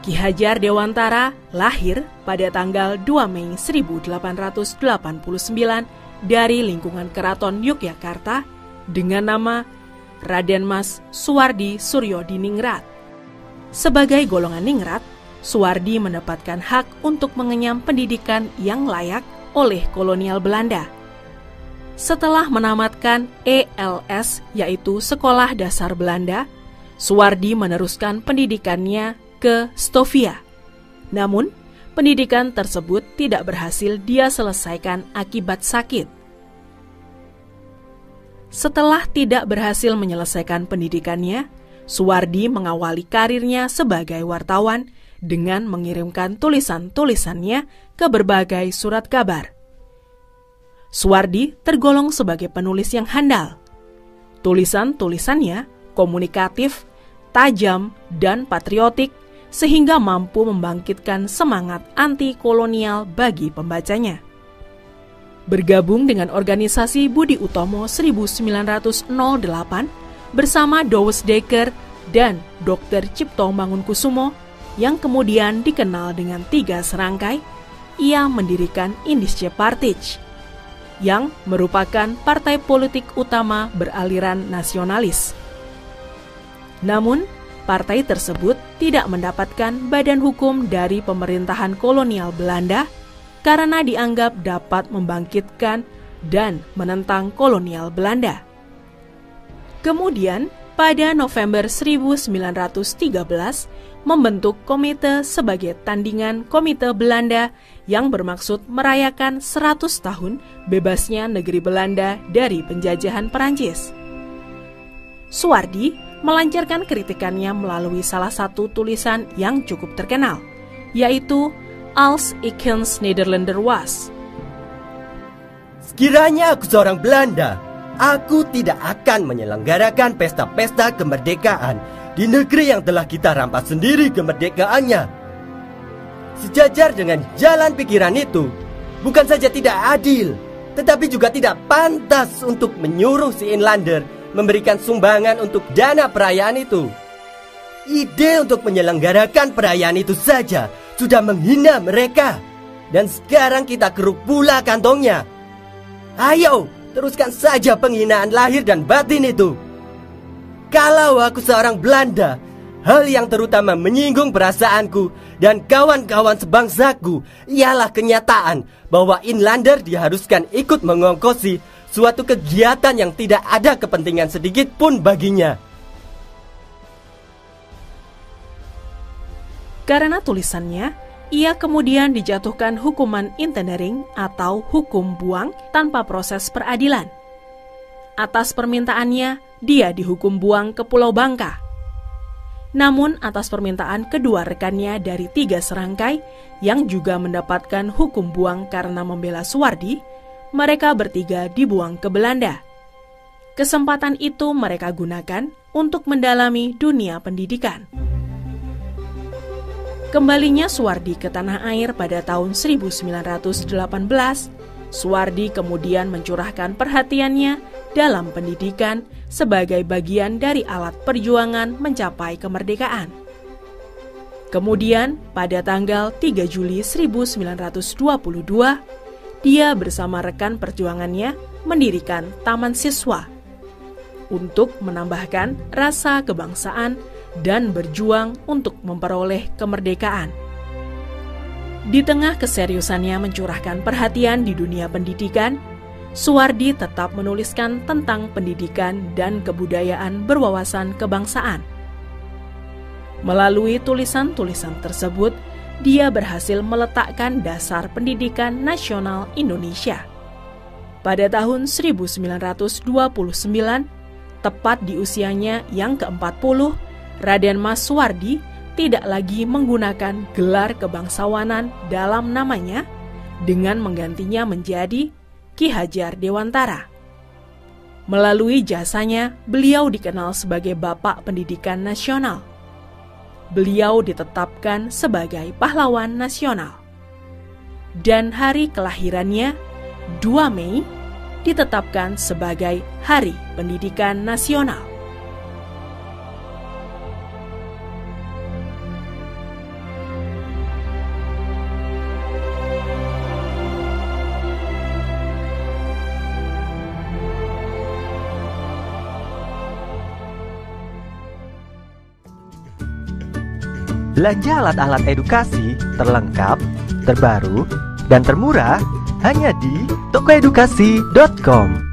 Ki Hajar Dewantara lahir pada tanggal 2 Mei 1889 dari lingkungan Keraton Yogyakarta dengan nama Raden Mas Suwardi Suryodiningrat. Sebagai golongan ningrat, Suwardi mendapatkan hak untuk mengenyam pendidikan yang layak oleh kolonial Belanda. Setelah menamatkan ELS, yaitu Sekolah Dasar Belanda, Suwardi meneruskan pendidikannya ke Stovia. Namun, pendidikan tersebut tidak berhasil dia selesaikan akibat sakit. Setelah tidak berhasil menyelesaikan pendidikannya, Suwardi mengawali karirnya sebagai wartawan dengan mengirimkan tulisan-tulisannya ke berbagai surat kabar. Suwardi tergolong sebagai penulis yang handal. Tulisan-tulisannya komunikatif, tajam, dan patriotik, sehingga mampu membangkitkan semangat anti-kolonial bagi pembacanya. Bergabung dengan organisasi Budi Utomo 1908 bersama Douwes Dekker dan Dr. Cipto Mangunkusumo yang kemudian dikenal dengan 3 serangkai, ia mendirikan Indische Partij yang merupakan partai politik utama beraliran nasionalis. Namun, partai tersebut tidak mendapatkan badan hukum dari pemerintahan kolonial Belanda karena dianggap dapat membangkitkan dan menentang kolonial Belanda. Kemudian, pada November 1913, membentuk komite sebagai tandingan Komite Belanda yang bermaksud merayakan 100 tahun bebasnya negeri Belanda dari penjajahan Perancis. Suwardi melancarkan kritikannya melalui salah satu tulisan yang cukup terkenal, yaitu Als ik eens Nederlander was. Sekiranya aku seorang Belanda, aku tidak akan menyelenggarakan pesta-pesta kemerdekaan di negeri yang telah kita rampas sendiri kemerdekaannya. Sejajar dengan jalan pikiran itu, bukan saja tidak adil, tetapi juga tidak pantas untuk menyuruh si Inlander memberikan sumbangan untuk dana perayaan itu. Ide untuk menyelenggarakan perayaan itu saja sudah menghina mereka. Dan sekarang kita keruk pula kantongnya. Ayo, teruskan saja penghinaan lahir dan batin itu. Kalau aku seorang Belanda, hal yang terutama menyinggung perasaanku dan kawan-kawan sebangsaku ialah kenyataan bahwa Inlander diharuskan ikut mengongkosi suatu kegiatan yang tidak ada kepentingan sedikit pun baginya. Karena tulisannya, ia kemudian dijatuhkan hukuman internering atau hukum buang tanpa proses peradilan. Atas permintaannya, dia dihukum buang ke Pulau Bangka. Namun atas permintaan kedua rekannya dari 3 serangkai yang juga mendapatkan hukum buang karena membela Suwardi, mereka bertiga dibuang ke Belanda. Kesempatan itu mereka gunakan untuk mendalami dunia pendidikan. Kembalinya Suwardi ke tanah air pada tahun 1918, Suwardi kemudian mencurahkan perhatiannya dalam pendidikan sebagai bagian dari alat perjuangan mencapai kemerdekaan. Kemudian pada tanggal 3 Juli 1922, dia bersama rekan perjuangannya mendirikan Taman Siswa untuk menambahkan rasa kebangsaan dan berjuang untuk memperoleh kemerdekaan. Di tengah keseriusannya mencurahkan perhatian di dunia pendidikan, Suwardi tetap menuliskan tentang pendidikan dan kebudayaan berwawasan kebangsaan. Melalui tulisan-tulisan tersebut, dia berhasil meletakkan dasar pendidikan nasional Indonesia. Pada tahun 1929, tepat di usianya yang ke-40, Raden Mas Suwardi tidak lagi menggunakan gelar kebangsawanan dalam namanya dengan menggantinya menjadi Ki Hajar Dewantara. Melalui jasanya, beliau dikenal sebagai Bapak Pendidikan Nasional. Beliau ditetapkan sebagai pahlawan nasional. Dan hari kelahirannya, 2 Mei, ditetapkan sebagai Hari Pendidikan Nasional. Belanja alat-alat edukasi terlengkap, terbaru, dan termurah hanya di tokoedukasi.com.